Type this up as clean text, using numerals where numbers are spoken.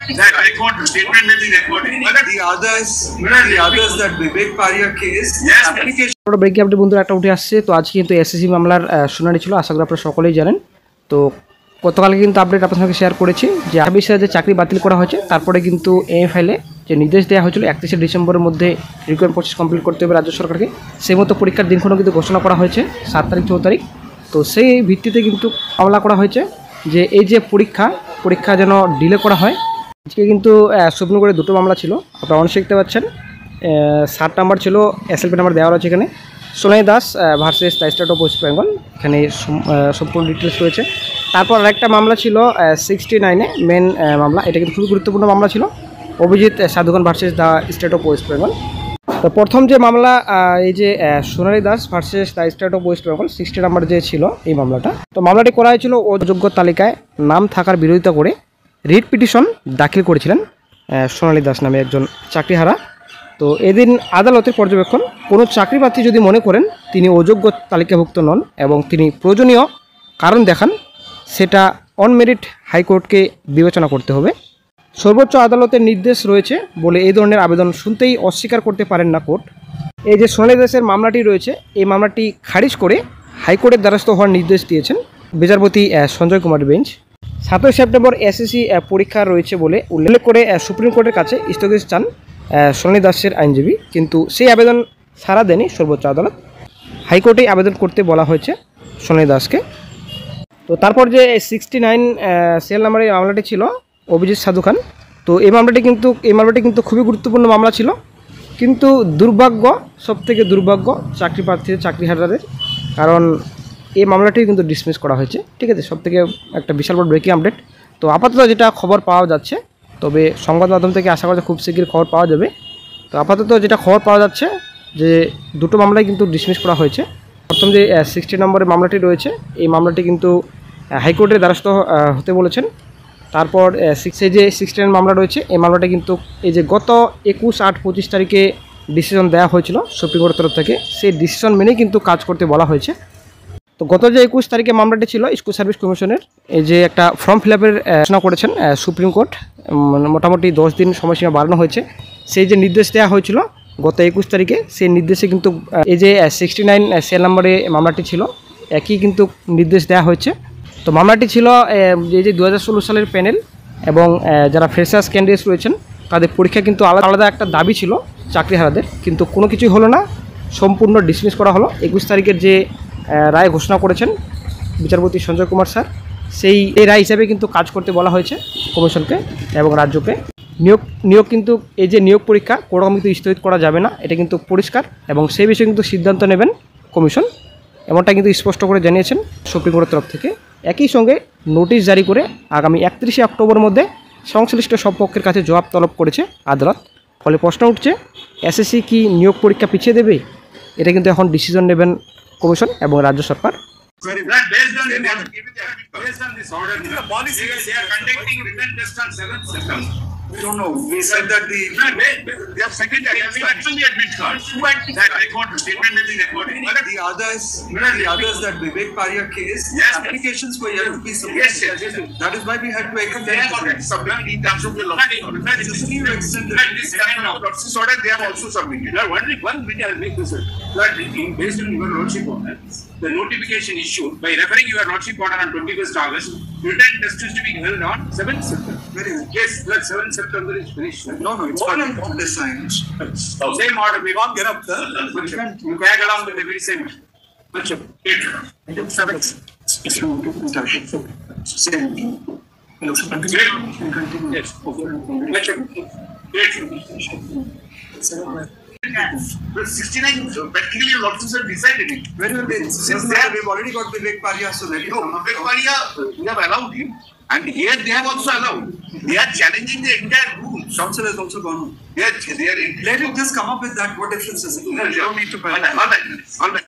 That record statement will be recorded. The others that Vivek Paria case. Yes. Application. Breaking update বন্ধুরা একটা উঠে আসছে। তো আজকে কিন্তু এসএসসি মামলার শুনানি ছিল, আশা করি আপনারা সকলেই জানেন। তো গতকালকে কিন্তু আপডেট আপনার সঙ্গে শেয়ার করেছি যে 26,000 যে চাকরি বাতিল করা হয়েছে, তারপরে কিন্তু এএফআইএলে যে নির্দেশ দেওয়া হয়েছিল 31শে ডিসেম্বরের মধ্যে রিক্রুটমেন্ট প্রসেস কমপ্লিট করতে হবে রাজ্য সরকারকে, সেই মতো পরীক্ষার দিনক্ষণও কিন্তু ঘোষণা করা হয়েছে 7 তারিখ 4 তারিখ। তো সেই ভিত্তিতে কিন্তু মামলা করা হয়েছে যে এই যে পরীক্ষা যেন ডিলে করা হয়। আজকে কিন্তু সুপ্রিম কোর্টে দুটো মামলা ছিল, আপনারা অনেক দেখতে পাচ্ছেন। 7 নাম্বার ছিল, এসএলপি নাম্বার দেওয়া রয়েছে এখানে, Sonai Das versus the state of West Bengal, এখানে সম্পূর্ণ ডিটেলস রয়েছে। তারপর আরেকটা মামলা ছিল 69-এ মেন মামলা, এটা কিন্তু খুবই গুরুত্বপূর্ণ মামলা ছিল, Abhijit Sadhukhan versus the state of West Bengal. তো প্রথম যে মামলা এই যে Sonali Das versus the state of West Bengal 60 number যে ছিল এই মামলাটা, তো মামলাটি করা হয়েছিল অযোগ্য তালিকায় নাম থাকার বিরোধিতা করে রিট পিটিশন দাখিল করেছিলেন সোনালী দাস নামে একজন চাকরিহারা। তো এদিন আদালতের পর্যবেক্ষণ, কোনো চাকরি প্রার্থী যদি মনে করেন তিনি অযোগ্য তালিকাভুক্ত নন এবং তিনি প্রয়োজনীয় কারণ দেখান, সেটা অন মেরিট হাইকোর্টকে বিবেচনা করতে হবে। সর্বোচ্চ আদালতের নির্দেশ রয়েছে বলে এই ধরনের আবেদন শুনতেই অস্বীকার করতে পারেন না কোর্ট। এই যে সোনালী দাসের মামলাটি রয়েছে, এই মামলাটি খারিজ করে হাইকোর্টের দ্বারস্থ হওয়ার নির্দেশ দিয়েছেন বিচারপতি Sanjay Kumar bench. 7 September SSC পরীক্ষা রয়েছে বলে উল্লেখ করে সুপ্রিম কোর্টের কাছে স্থগিত চান সোনালী দাসের আইনজীবী, কিন্তু সেই আবেদন সাড়া দেয়নি সর্বোচ্চ আদালত। হাইকোর্টেই আবেদন করতে বলা হয়েছে সোনালী দাসকে। তো তারপর যে 69 সিএল নাম্বারের মামলাটি ছিল অভিজিৎ সাধু খান, তো এই মামলাটি কিন্তু খুবই গুরুত্বপূর্ণ মামলা ছিল, কিন্তু দুর্ভাগ্য, সবথেকে দুর্ভাগ্য চাকরি প্রার্থীদের, চাকরিহারাদের, কারণ এই মামলাটি কিন্তু ডিসমিস করা হয়েছে। ঠিক আছে, সবথেকে একটা বিশাল বড় ব্রেকিং আপডেট। তো আপাতত যেটা খবর পাওয়া যাচ্ছে, তবে সংবাদ মাধ্যম থেকে আশা করা খুব শীঘ্রই খবর পাওয়া যাবে। তো আপাতত যেটা খবর পাওয়া যাচ্ছে যে দুটো মামলাই কিন্তু ডিসমিস করা হয়েছে। প্রথম যে 60 নম্বরের মামলাটি রয়েছে, এই মামলাটি কিন্তু হাইকোর্টের দ্বারস্থ হতে বলেছেন। তারপর যে 69 মামলা রয়েছে, এই মামলাটা কিন্তু এই যে গত 21/8/25 তারিখে ডিসিশন দেওয়া হয়েছিল সুপ্রিম কোর্টের তরফ থেকে, সেই ডিসিশন মেনেই কিন্তু কাজ করতে বলা হয়েছে। তো গত যে 21 তারিখে মামলাটি ছিল স্কুল সার্ভিস কমিশনের, এই যে একটা ফর্ম ফিল আপের ঘোষণা করেছেন সুপ্রিম কোর্ট, মোটামুটি 10 দিন সময়সীমা বাড়ানো হয়েছে। সেই যে নির্দেশ দেওয়া হয়েছিল গত 21 তারিখে, সেই নির্দেশে কিন্তু এই যে 69 সেল নম্বরে মামলাটি ছিল, একই কিন্তু নির্দেশ দেওয়া হয়েছে। তো মামলাটি ছিল এই যে 2016 সালের প্যানেল এবং যারা ফ্রেশার্স ক্যান্ডিডেটস রয়েছেন তাদের পরীক্ষা কিন্তু আলাদা আলাদা একটা দাবি ছিল চাকরিহারাদের, কিন্তু কোনো কিছুই হলো না, সম্পূর্ণ ডিসমিস করা হলো। 21 তারিখের যে রায় ঘোষণা করেছেন বিচারপতি সঞ্জয় কুমার স্যার, সেই রায় হিসাবে কিন্তু কাজ করতে বলা হয়েছে কমিশনকে এবং রাজ্যকে। নিয়োগ কিন্তু এই যে নিয়োগ পরীক্ষা কোনোরকম কিন্তু স্থগিত করা যাবে না, এটা কিন্তু পরিষ্কার, এবং সেই বিষয়ে কিন্তু সিদ্ধান্ত নেবেন কমিশন, এমনটা কিন্তু স্পষ্ট করে জানিয়েছেন সুপ্রিম কোর্টের তরফ থেকে। একই সঙ্গে নোটিশ জারি করে আগামী 31শে অক্টোবরের মধ্যে সংশ্লিষ্ট সব পক্ষের কাছে জবাব তলব করেছে আদালত। ফলে প্রশ্ন উঠছে, এসএসসি কি নিয়োগ পরীক্ষা পিছিয়ে দেবে? এটা কিন্তু এখন ডিসিশন নেবেন কমিশন এবং রাজ্য সরকার। We don't know. We said that they have secondary. We actually admit that record statement will be recorded. The others that Vivek Paria case, applications were yet to be submitted. Yes. That is why we had to submit in terms of the law. This order they have also submitted. One minute I'll make this. Based on your lordship order, the notification issued by referring your lordship order on 21st August, written test is to be held on 7th September. Yes, that 7th September is finished. No, it's all on the signs. Same order, we won't get up there. You tag along with the very same. But 69, practically a lot of them decided it. Very well, since we've already got Vivek Paria, so let it go. Vivek Paria, we have allowed him. And here they have also allowed. They are challenging the entire rule. Council has also gone on. Yes, they are. Let it just come up with that. What difference is it? No, you don't need to. All right.